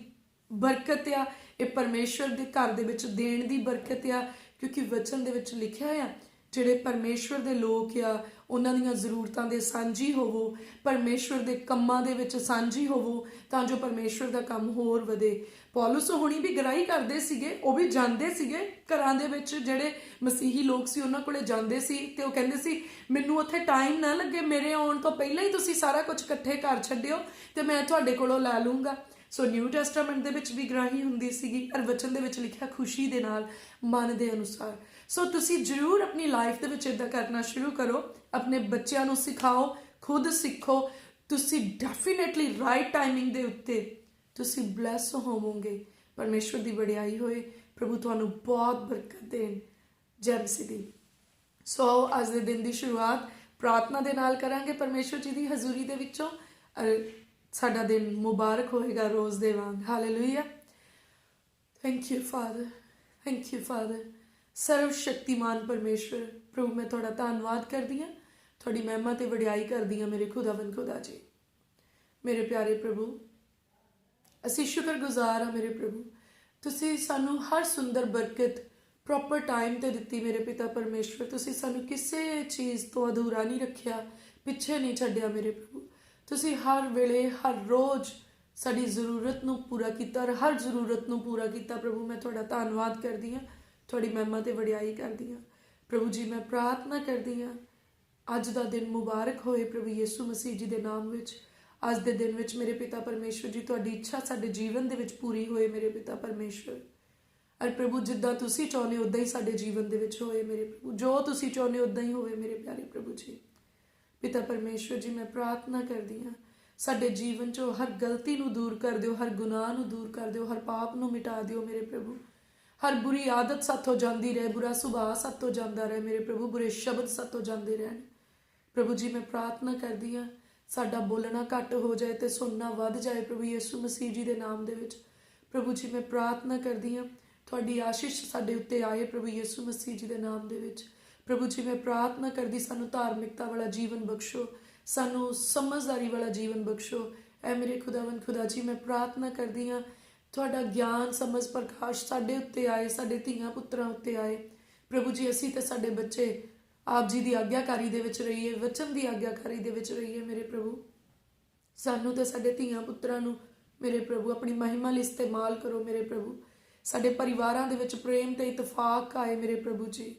ਬਰਕਤ ਆ, ਇਹ ਪਰਮੇਸ਼ਵਰ ਦੇ ਘਰ ਦੇ ਵਿੱਚ ਦੇਣ ਦੀ ਬਰਕਤ ਆ, ਕਿਉਂਕਿ ਵਚਨ ਦੇ ਵਿੱਚ ਲਿਖਿਆ ਆ ਜਿਹੜੇ ਪਰਮੇਸ਼ਵਰ ਦੇ ਲੋਕ ਆ ਉਹਨਾਂ ਦੀਆਂ ਜ਼ਰੂਰਤਾਂ ਦੇ ਸਾਂਝੀ ਹੋਵੋ, ਪਰਮੇਸ਼ਵਰ ਦੇ ਕੰਮਾਂ ਦੇ ਵਿੱਚ ਸਾਂਝੀ ਹੋਵੋ, ਤਾਂ ਜੋ ਪਰਮੇਸ਼ਵਰ ਦਾ ਕੰਮ ਹੋਰ ਵਧੇ। ਪੌਲੁਸ ਹੁਣੀ ਵੀ ਗ੍ਰਾਹੀ ਕਰਦੇ ਸੀਗੇ, ਉਹ ਵੀ ਜਾਂਦੇ ਸੀਗੇ ਘਰਾਂ ਦੇ ਵਿੱਚ, ਜਿਹੜੇ ਮਸੀਹੀ ਲੋਕ ਸੀ ਉਹਨਾਂ ਕੋਲੇ ਜਾਂਦੇ ਸੀ ਤੇ ਉਹ ਕਹਿੰਦੇ ਸੀ ਮੈਨੂੰ ਉੱਥੇ ਟਾਈਮ ਨਾ ਲੱਗੇ, ਮੇਰੇ ਆਉਣ ਤੋਂ ਪਹਿਲਾਂ ਹੀ ਤੁਸੀਂ ਸਾਰਾ ਕੁਝ ਇਕੱਠੇ ਕਰ ਛੱਡਿਓ ਤੇ ਮੈਂ ਤੁਹਾਡੇ ਕੋਲੋਂ ਲੈ ਲੂੰਗਾ। ਸੋ ਨਿਊ ਟੈਸਟਾਮੈਂਟ ਦੇ ਵਿੱਚ ਵੀ ਗ੍ਰਾਹੀ ਹੁੰਦੀ ਸੀਗੀ, ਔਰ ਵਚਨ ਦੇ ਵਿੱਚ ਲਿਖਿਆ ਖੁਸ਼ੀ ਦੇ ਨਾਲ, ਮਨ ਦੇ ਅਨੁਸਾਰ। ਸੋ ਤੁਸੀਂ ਜ਼ਰੂਰ ਆਪਣੀ ਲਾਈਫ ਦੇ ਵਿੱਚ ਇੱਦਾਂ ਕਰਨਾ ਸ਼ੁਰੂ ਕਰੋ, ਆਪਣੇ ਬੱਚਿਆਂ ਨੂੰ ਸਿਖਾਓ, ਖੁਦ ਸਿੱਖੋ। ਤੁਸੀਂ ਡੈਫੀਨੇਟਲੀ ਰਾਈਟ ਟਾਈਮਿੰਗ ਦੇ ਉੱਤੇ ਤੁਸੀਂ ਬਲੈਸ ਹੋਵੋਗੇ। ਪਰਮੇਸ਼ਵਰ ਦੀ ਵਡਿਆਈ ਹੋਏ, ਪ੍ਰਭੂ ਤੁਹਾਨੂੰ ਬਹੁਤ ਬਰਕਤ ਦੇਣ। ਜੈ ਮਸੀਹ ਦੀ। ਸੋ ਅੱਜ ਦੇ ਦਿਨ ਦੀ ਸ਼ੁਰੂਆਤ ਪ੍ਰਾਰਥਨਾ ਦੇ ਨਾਲ ਕਰਾਂਗੇ ਪਰਮੇਸ਼ਵਰ ਜੀ ਦੀ ਹਜ਼ੂਰੀ ਦੇ ਵਿੱਚੋਂ, ਸਾਡਾ ਦਿਨ ਮੁਬਾਰਕ ਹੋਏਗਾ ਰੋਜ਼ ਦੇ ਵਾਂਗ। Hallelujah. Thank you father, thank you father. ਸਰਵ ਸ਼ਕਤੀਮਾਨ ਪਰਮੇਸ਼ਵਰ, ਪ੍ਰਭੂ ਮੈਂ ਤੁਹਾਡਾ ਧੰਨਵਾਦ ਕਰਦੀ ਹਾਂ, ਤੁਹਾਡੀ ਮਹਿਮਾ ਤੇ ਵਡਿਆਈ ਕਰਦੀ ਹਾਂ ਮੇਰੇ ਖੁਦਾਵੰਦ ਖੁਦਾ ਜੀ। ਮੇਰੇ ਪਿਆਰੇ ਪ੍ਰਭੂ, ਅਸੀਂ ਸ਼ੁਕਰਗੁਜ਼ਾਰ ਹਾਂ ਮੇਰੇ ਪ੍ਰਭੂ, ਤੁਸੀਂ ਸਾਨੂੰ ਹਰ ਸੁੰਦਰ ਬਰਕਤ ਪ੍ਰੋਪਰ ਟਾਈਮ ਤੇ ਦਿੱਤੀ ਮੇਰੇ ਪਿਤਾ ਪਰਮੇਸ਼ਵਰ। ਤੁਸੀਂ ਸਾਨੂੰ ਕਿਸੇ ਚੀਜ਼ ਤੋਂ ਅਧੂਰਾ ਨਹੀਂ ਰੱਖਿਆ, ਪਿੱਛੇ ਨਹੀਂ ਛੱਡਿਆ ਮੇਰੇ ਪ੍ਰਭੂ। ਤੁਸੀਂ ਹਰ ਵੇਲੇ ਹਰ ਰੋਜ਼ ਸਾਡੀ ਜ਼ਰੂਰਤ ਨੂੰ ਪੂਰਾ ਕੀਤਾ, ਔਰ ਹਰ ਜ਼ਰੂਰਤ ਨੂੰ ਪੂਰਾ ਕੀਤਾ। ਪ੍ਰਭੂ ਮੈਂ ਤੁਹਾਡਾ ਧੰਨਵਾਦ ਕਰਦੀ ਹਾਂ, ਤੁਹਾਡੀ ਮਹਿਮਾ ਤੇ ਵਡਿਆਈ ਕਰਦੀ ਹਾਂ। ਪ੍ਰਭੂ ਜੀ ਮੈਂ ਪ੍ਰਾਰਥਨਾ ਕਰਦੀ ਹਾਂ ਅੱਜ ਦਾ ਦਿਨ ਮੁਬਾਰਕ ਹੋਏ ਪ੍ਰਭੂ ਯਿਸੂ ਮਸੀਹ ਜੀ ਦੇ ਨਾਮ ਵਿੱਚ। ਅੱਜ ਦੇ ਦਿਨ ਵਿੱਚ ਮੇਰੇ ਪਿਤਾ ਪਰਮੇਸ਼ਵਰ ਜੀ ਤੁਹਾਡੀ ਇੱਛਾ ਸਾਡੇ ਜੀਵਨ ਦੇ ਵਿੱਚ ਪੂਰੀ ਹੋਏ ਮੇਰੇ ਪਿਤਾ ਪਰਮੇਸ਼ਵਰ। ਔਰ ਪ੍ਰਭੂ ਜਿੱਦਾਂ ਤੁਸੀਂ ਚਾਹੁੰਦੇ ਉੱਦਾਂ ਹੀ ਸਾਡੇ ਜੀਵਨ ਦੇ ਵਿੱਚ ਹੋਏ ਮੇਰੇ ਪ੍ਰਭੂ, ਜੋ ਤੁਸੀਂ ਚਾਹੁੰਦੇ ਉੱਦਾਂ ਹੀ ਹੋਵੇ ਮੇਰੇ ਪਿਆਰੇ ਪ੍ਰਭੂ ਜੀ। ਪਿਤਾ ਪਰਮੇਸ਼ਵਰ ਜੀ ਮੈਂ ਪ੍ਰਾਰਥਨਾ ਕਰਦੀ ਹਾਂ ਸਾਡੇ ਜੀਵਨ 'ਚੋਂ ਹਰ ਗਲਤੀ ਨੂੰ ਦੂਰ ਕਰ ਦਿਓ, ਹਰ ਗੁਨਾਹ ਨੂੰ ਦੂਰ ਕਰ ਦਿਓ, ਹਰ ਪਾਪ ਨੂੰ ਮਿਟਾ ਦਿਓ ਮੇਰੇ ਪ੍ਰਭੂ। ਹਰ ਬੁਰੀ ਆਦਤ ਸਾਥੋਂ ਜਾਂਦੀ ਰਹੇ, ਬੁਰਾ ਸੁਭਾਅ ਸਾਥੋਂ ਜਾਂਦਾ ਰਹੇ ਮੇਰੇ ਪ੍ਰਭੂ, ਬੁਰੇ ਸ਼ਬਦ ਸਾਥੋਂ ਜਾਂਦੇ ਰਹਿਣ। ਪ੍ਰਭੂ ਜੀ ਮੈਂ ਪ੍ਰਾਰਥਨਾ ਕਰਦੀ ਹਾਂ ਸਾਡਾ ਬੋਲਣਾ ਘੱਟ ਹੋ ਜਾਏ ਤੇ ਸੁਣਨਾ ਵੱਧ ਜਾਏ ਪ੍ਰਭੂ ਯਿਸੂ ਮਸੀਹ ਜੀ ਦੇ ਨਾਮ ਦੇ ਵਿੱਚ। ਪ੍ਰਭੂ ਜੀ ਮੈਂ ਪ੍ਰਾਰਥਨਾ ਕਰਦੀ ਹਾਂ ਤੁਹਾਡੀ ਆਸ਼ੀਸ਼ ਸਾਡੇ ਉੱਤੇ ਆਏ ਪ੍ਰਭੂ ਯਿਸੂ ਮਸੀਹ ਜੀ ਦੇ ਨਾਮ ਦੇ ਵਿੱਚ। ਪ੍ਰਭੂ ਜੀ ਮੈਂ ਪ੍ਰਾਰਥਨਾ ਕਰਦੀ ਸਾਨੂੰ ਧਾਰਮਿਕਤਾ ਵਾਲਾ ਜੀਵਨ ਬਖਸ਼ੋ, ਸਾਨੂੰ ਸਮਝਦਾਰੀ ਵਾਲਾ ਜੀਵਨ ਬਖਸ਼ੋ। ਐ ਮੇਰੇ ਖੁਦਾਵੰਦ ਖੁਦਾ ਜੀ ਮੈਂ ਪ੍ਰਾਰਥਨਾ ਕਰਦੀ ਹਾਂ ਤੁਹਾਡਾ ਗਿਆਨ ਸਮਝ ਪ੍ਰਕਾਸ਼ ਸਾਡੇ ਉੱਤੇ ਆਏ, ਸਾਡੇ ਧੀਆਂ ਪੁੱਤਰਾਂ ਉੱਤੇ ਆਏ। ਪ੍ਰਭੂ ਜੀ ਅਸੀਂ ਤੇ ਸਾਡੇ ਬੱਚੇ ਆਪ ਜੀ ਦੀ ਆਗਿਆਕਾਰੀ ਦੇ ਵਿੱਚ ਰਹੀਏ, ਵਚਨ ਦੀ ਆਗਿਆਕਾਰੀ ਦੇ ਵਿੱਚ ਰਹੀਏ ਮੇਰੇ ਪ੍ਰਭੂ। ਸਾਨੂੰ ਤੇ ਸਾਡੇ ਧੀਆਂ ਪੁੱਤਰਾਂ ਨੂੰ ਮੇਰੇ ਪ੍ਰਭੂ ਆਪਣੀ ਮਹਿਮਾ ਲਈ ਇਸਤੇਮਾਲ ਕਰੋ ਮੇਰੇ ਪ੍ਰਭੂ। ਸਾਡੇ ਪਰਿਵਾਰਾਂ ਦੇ ਵਿੱਚ ਪ੍ਰੇਮ ਤੇ ਇਤਫਾਕ ਆਏ ਮੇਰੇ ਪ੍ਰਭੂ ਜੀ।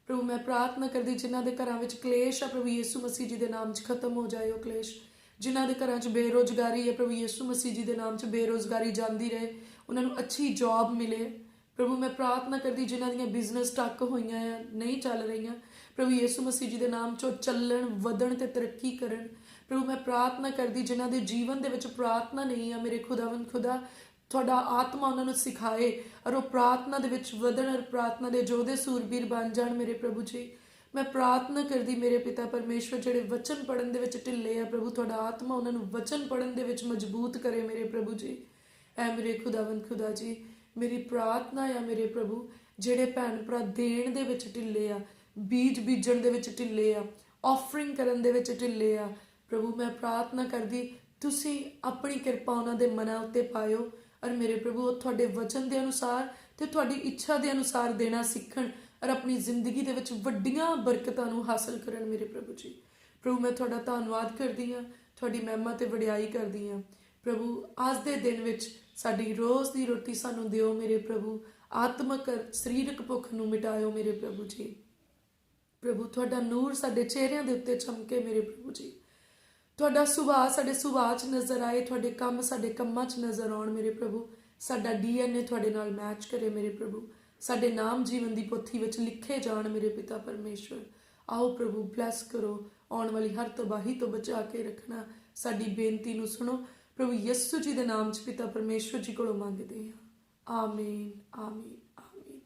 ਪ੍ਰਭੂ ਮੈਂ ਪ੍ਰਾਰਥਨਾ ਕਰਦੀ ਜਿਨ੍ਹਾਂ ਦੇ ਘਰਾਂ ਵਿੱਚ ਕਲੇਸ਼ ਆ ਪ੍ਰਭੂ ਯਿਸੂ ਮਸੀਹ ਜੀ ਦੇ ਨਾਮ 'ਚ ਖਤਮ ਹੋ ਜਾਏ ਉਹ ਕਲੇਸ਼। ਜਿਨ੍ਹਾਂ ਦੇ ਘਰਾਂ 'ਚ ਬੇਰੁਜ਼ਗਾਰੀ ਹੈ ਪ੍ਰਭੂ ਯਿਸੂ ਮਸੀਹ ਜੀ ਦੇ ਨਾਮ 'ਚ ਬੇਰੁਜ਼ਗਾਰੀ ਜਾਂਦੀ ਰਹੇ, ਉਹਨਾਂ ਨੂੰ ਅੱਛੀ ਜੌਬ ਮਿਲੇ। ਪ੍ਰਭੂ ਮੈਂ ਪ੍ਰਾਰਥਨਾ ਕਰਦੀ ਜਿਨ੍ਹਾਂ ਦੀਆਂ ਬਿਜ਼ਨਸ ਟੱਕ ਹੋਈਆਂ ਆ, ਨਹੀਂ ਚੱਲ ਰਹੀਆਂ, ਪ੍ਰਭੂ ਯਿਸੂ ਮਸੀਹ ਜੀ ਦੇ ਨਾਮ 'ਚੋਂ ਚੱਲਣ, ਵਧਣ ਤੇ ਤਰੱਕੀ ਕਰਨ। ਪ੍ਰਭੂ ਮੈਂ ਪ੍ਰਾਰਥਨਾ ਕਰਦੀ ਜਿਨ੍ਹਾਂ ਦੇ ਜੀਵਨ ਦੇ ਵਿੱਚ ਪ੍ਰਾਰਥਨਾ ਨਹੀਂ ਆ ਮੇਰੇ ਖੁਦਾਵੰਦ ਖੁਦਾ, ਤੁਹਾਡਾ ਆਤਮਾ ਉਹਨਾਂ ਨੂੰ ਸਿਖਾਏ ਔਰ ਉਹ ਪ੍ਰਾਰਥਨਾ ਦੇ ਵਿੱਚ ਵਧਣ ਔਰ ਪ੍ਰਾਰਥਨਾ ਦੇ ਯੋਧੇ ਸੂਰਬੀਰ ਬਣ ਜਾਣ ਮੇਰੇ ਪ੍ਰਭੂ ਜੀ। ਮੈਂ ਪ੍ਰਾਰਥਨਾ ਕਰਦੀ ਮੇਰੇ ਪਿਤਾ ਪਰਮੇਸ਼ਵਰ ਜਿਹੜੇ ਵਚਨ ਪੜਨ ਦੇ ਵਿੱਚ ਢਿੱਲੇ ਆ ਪ੍ਰਭੂ ਤੁਹਾਡਾ ਆਤਮਾ ਉਹਨਾਂ ਨੂੰ ਵਚਨ ਪੜਨ ਦੇ ਵਿੱਚ ਮਜ਼ਬੂਤ ਕਰੇ ਮੇਰੇ ਪ੍ਰਭੂ ਜੀ। ਐ ਮੇਰੇ ਖੁਦਾਵੰਦ ਖੁਦਾ ਜੀ ਮੇਰੀ ਪ੍ਰਾਰਥਨਾ ਆ ਮੇਰੇ ਪ੍ਰਭੂ ਜਿਹੜੇ ਭੈਣ ਭਰਾ ਦੇਣ ਦੇ ਵਿੱਚ ਢਿੱਲੇ ਆ, ਬੀਜ ਬੀਜਣ ਦੇ ਵਿੱਚ ਢਿੱਲੇ ਆ, ਆਫਰਿੰਗ ਕਰਨ ਦੇ ਵਿੱਚ ਢਿੱਲੇ ਆ, ਪ੍ਰਭੂ ਮੈਂ ਪ੍ਰਾਰਥਨਾ ਕਰਦੀ ਤੁਸੀਂ ਆਪਣੀ ਕਿਰਪਾ ਉਹਨਾਂ ਦੇ ਮਨਾਂ ਉੱਤੇ ਪਾਇਓ ਔਰ ਮੇਰੇ ਪ੍ਰਭੂ ਉਹ ਤੁਹਾਡੇ ਵਚਨ ਦੇ ਅਨੁਸਾਰ ਤੇ ਤੁਹਾਡੀ ਇੱਛਾ ਦੇ ਅਨੁਸਾਰ ਦੇਣਾ ਸਿੱਖਣ ਔਰ ਆਪਣੀ ਜ਼ਿੰਦਗੀ ਦੇ ਵਿੱਚ ਵੱਡੀਆਂ ਬਰਕਤਾਂ ਨੂੰ ਹਾਸਲ ਕਰਨ ਮੇਰੇ ਪ੍ਰਭੂ ਜੀ। ਪ੍ਰਭੂ ਮੈਂ ਤੁਹਾਡਾ ਧੰਨਵਾਦ ਕਰਦੀ ਹਾਂ, ਤੁਹਾਡੀ ਮਹਿਮਾ ਤੇ ਵਡਿਆਈ ਕਰਦੀ ਹਾਂ। ਪ੍ਰਭੂ ਅੱਜ ਦੇ ਦਿਨ ਵਿੱਚ ਸਾਡੀ ਰੋਜ਼ ਦੀ ਰੋਟੀ ਸਾਨੂੰ ਦਿਓ ਮੇਰੇ ਪ੍ਰਭੂ, ਆਤਮਕ ਸਰੀਰਕ ਭੁੱਖ ਨੂੰ ਮਿਟਾਇਓ ਮੇਰੇ ਪ੍ਰਭੂ ਜੀ। ਪ੍ਰਭੂ ਤੁਹਾਡਾ ਨੂਰ ਸਾਡੇ ਚਿਹਰਿਆਂ ਦੇ ਉੱਤੇ ਚਮਕੇ ਮੇਰੇ ਪ੍ਰਭੂ ਜੀ, ਤੁਹਾਡਾ ਸੁਭਾਅ ਸਾਡੇ ਸੁਭਾਅ 'ਚ ਨਜ਼ਰ ਆਏ, ਤੁਹਾਡੇ ਕੰਮ ਸਾਡੇ ਕੰਮਾਂ 'ਚ ਨਜ਼ਰ ਆਉਣ ਮੇਰੇ ਪ੍ਰਭੂ। ਸਾਡਾ DNA ਤੁਹਾਡੇ ਨਾਲ ਮੈਚ ਕਰੇ ਮੇਰੇ ਪ੍ਰਭੂ, ਸਾਡੇ ਨਾਮ ਜੀਵਨ ਦੀ ਪੋਥੀ ਵਿੱਚ ਲਿਖੇ ਜਾਣ ਮੇਰੇ ਪਿਤਾ ਪਰਮੇਸ਼ਵਰ। ਆਓ ਪ੍ਰਭੂ ਬਲੈਸ ਕਰੋ, ਆਉਣ ਵਾਲੀ ਹਰ ਤਬਾਹੀ ਤੋਂ ਬਚਾ ਕੇ ਰੱਖਣਾ। ਸਾਡੀ ਬੇਨਤੀ ਨੂੰ ਸੁਣੋ ਪ੍ਰਭੂ ਯਿਸੂ ਜੀ ਦੇ ਨਾਮ 'ਚ ਪਿਤਾ ਪਰਮੇਸ਼ਵਰ ਜੀ ਕੋਲੋਂ ਮੰਗਦੇ ਹਾਂ, ਆਮੀਨ ਆਮੀਨ ਆਮੀਨ।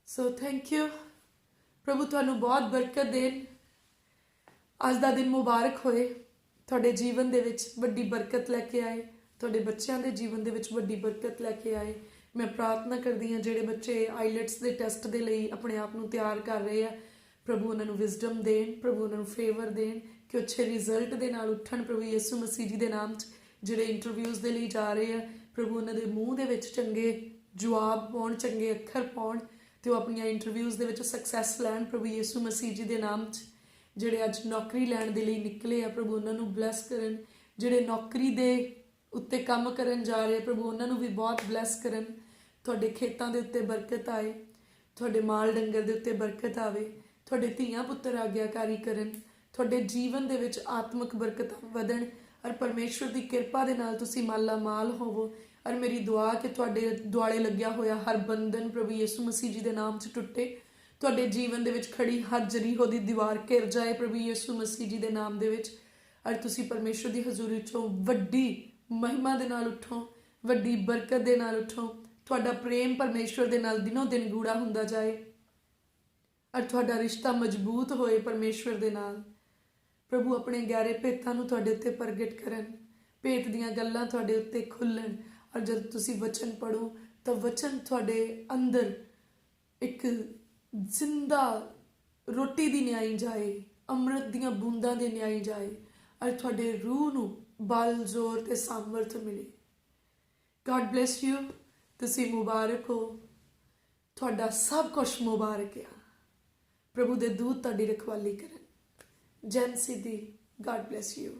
ਸੋ ਥੈਂਕ ਯੂ ਪ੍ਰਭੂ, ਤੁਹਾਨੂੰ ਬਹੁਤ ਬਰਕਤ ਦੇਣ। ਅੱਜ ਦਾ ਦਿਨ ਮੁਬਾਰਕ ਹੋਏ, ਤੁਹਾਡੇ ਜੀਵਨ ਦੇ ਵਿੱਚ ਵੱਡੀ ਬਰਕਤ ਲੈ ਕੇ ਆਏ, ਤੁਹਾਡੇ ਬੱਚਿਆਂ ਦੇ ਜੀਵਨ ਦੇ ਵਿੱਚ ਵੱਡੀ ਬਰਕਤ ਲੈ ਕੇ ਆਏ। ਮੈਂ ਪ੍ਰਾਰਥਨਾ ਕਰਦੀ ਹਾਂ ਜਿਹੜੇ ਬੱਚੇ ਆਈਲੈਟਸ ਦੇ ਟੈਸਟ ਦੇ ਲਈ ਆਪਣੇ ਆਪ ਨੂੰ ਤਿਆਰ ਕਰ ਰਹੇ ਆ, ਪ੍ਰਭੂ ਉਹਨਾਂ ਨੂੰ ਵਿਜ਼ਡਮ ਦੇਣ, ਪ੍ਰਭੂ ਉਹਨਾਂ ਨੂੰ ਫੇਵਰ ਦੇਣ ਕਿ ਅੱਛੇ ਰਿਜ਼ਲਟ ਦੇ ਨਾਲ ਉੱਠਣ ਪ੍ਰਭੂ ਯਿਸੂ ਮਸੀਹ ਜੀ ਦੇ ਨਾਮ 'ਚ। ਜਿਹੜੇ ਇੰਟਰਵਿਊਜ਼ ਦੇ ਲਈ ਜਾ ਰਹੇ ਆ ਪ੍ਰਭੂ ਉਹਨਾਂ ਦੇ ਮੂੰਹ ਦੇ ਵਿੱਚ ਚੰਗੇ ਜਵਾਬ ਪਾਉਣ, ਚੰਗੇ ਅੱਖਰ ਪਾਉਣ ਤੇ ਉਹ ਆਪਣੀਆਂ ਇੰਟਰਵਿਊਜ਼ ਦੇ ਵਿੱਚ ਸਕਸੈਸ ਲੈਣ ਪ੍ਰਭੂ ਯਿਸੂ ਮਸੀਹ ਜੀ ਦੇ ਨਾਮ 'ਚ। ਜਿਹੜੇ ਅੱਜ ਨੌਕਰੀ ਲੈਣ ਦੇ ਲਈ ਨਿਕਲੇ ਆ ਪ੍ਰਭੂ ਉਹਨਾਂ ਨੂੰ ਬਲੈਸ ਕਰਨ। ਜਿਹੜੇ ਨੌਕਰੀ ਦੇ ਉੱਤੇ ਕੰਮ ਕਰਨ ਜਾ ਰਹੇ ਪ੍ਰਭੂ ਉਹਨਾਂ ਨੂੰ ਵੀ ਬਹੁਤ ਬਲੈਸ ਕਰਨ। ਤੁਹਾਡੇ ਖੇਤਾਂ ਦੇ ਉੱਤੇ ਬਰਕਤ ਆਏ, ਤੁਹਾਡੇ ਮਾਲ ਡੰਗਰ ਦੇ ਉੱਤੇ ਬਰਕਤ ਆਵੇ, ਤੁਹਾਡੇ ਧੀਆਂ ਪੁੱਤਰ ਆਗਿਆਕਾਰੀ ਕਰਨ, ਤੁਹਾਡੇ ਜੀਵਨ ਦੇ ਵਿੱਚ ਆਤਮਿਕ ਬਰਕਤਾਂ ਵਧਣ ਔਰ ਪਰਮੇਸ਼ਵਰ ਦੀ ਕਿਰਪਾ ਦੇ ਨਾਲ ਤੁਸੀਂ ਮਾਲਾ ਮਾਲ ਹੋਵੋ। ਔਰ ਮੇਰੀ ਦੁਆ ਕਿ ਤੁਹਾਡੇ ਦੁਆਲੇ ਲੱਗਿਆ ਹੋਇਆ ਹਰ ਬੰਧਨ ਪ੍ਰਭੂ ਯਿਸੂ ਮਸੀਹ ਜੀ ਦੇ ਨਾਮ 'ਚ ਟੁੱਟੇ। ਤੁਹਾਡੇ ਜੀਵਨ ਦੇ ਵਿੱਚ ਖੜੀ ਹਰ ਜਰੀਹੋ ਦੀ ਦੀਵਾਰ ਘਿਰ ਜਾਏ ਪ੍ਰਭੂ ਯਿਸੂ ਮਸੀਹ ਜੀ ਦੇ ਨਾਮ ਦੇ ਵਿੱਚ। ਔਰ ਤੁਸੀਂ ਪਰਮੇਸ਼ਵਰ ਦੀ ਹਜ਼ੂਰੀ 'ਚੋਂ ਵੱਡੀ ਮਹਿਮਾ ਦੇ ਨਾਲ ਉੱਠੋ, ਵੱਡੀ ਬਰਕਤ ਦੇ ਨਾਲ ਉੱਠੋ। ਤੁਹਾਡਾ ਪ੍ਰੇਮ ਪਰਮੇਸ਼ਵਰ ਦੇ ਨਾਲ ਦਿਨੋਂ ਦਿਨ ਗੂੜਾ ਹੁੰਦਾ ਜਾਏ ਔਰ ਤੁਹਾਡਾ ਰਿਸ਼ਤਾ ਮਜ਼ਬੂਤ ਹੋਏ ਪਰਮੇਸ਼ਵਰ ਦੇ ਨਾਲ। ਪ੍ਰਭੂ ਆਪਣੇ ਗਹਿਰੇ ਭੇਤਾਂ ਨੂੰ ਤੁਹਾਡੇ ਉੱਤੇ ਪ੍ਰਗਟ ਕਰਨ, ਭੇਤ ਦੀਆਂ ਗੱਲਾਂ ਤੁਹਾਡੇ ਉੱਤੇ ਖੁੱਲ੍ਹਣ। ਔਰ ਜਦ ਤੁਸੀਂ ਵਚਨ ਪੜ੍ਹੋ ਤਾਂ ਵਚਨ ਤੁਹਾਡੇ ਅੰਦਰ ਇੱਕ ਜ਼ਿੰਦਾ ਰੋਟੀ ਦੀ ਨਿਆਈ ਜਾਏ, ਅੰਮ੍ਰਿਤ ਦੀਆਂ ਬੂੰਦਾਂ ਦੇ ਨਿਆਈ ਜਾਏ ਔਰ ਤੁਹਾਡੇ ਰੂਹ ਨੂੰ ਬਲ, ਜ਼ੋਰ ਤੇ ਸਾਮਰਥ ਮਿਲੇ। God bless you. ਤੁਸੀਂ ਮੁਬਾਰਕ ਹੋ, ਤੁਹਾਡਾ ਸਭ ਕੁਝ ਮੁਬਾਰਕ ਆ। ਪ੍ਰਭੂ ਦੇ ਦੂਤ ਤੁਹਾਡੀ ਰਖਵਾਲੀ ਕਰਨ। ਜਨ ਸਿੱਧੀ। God bless you.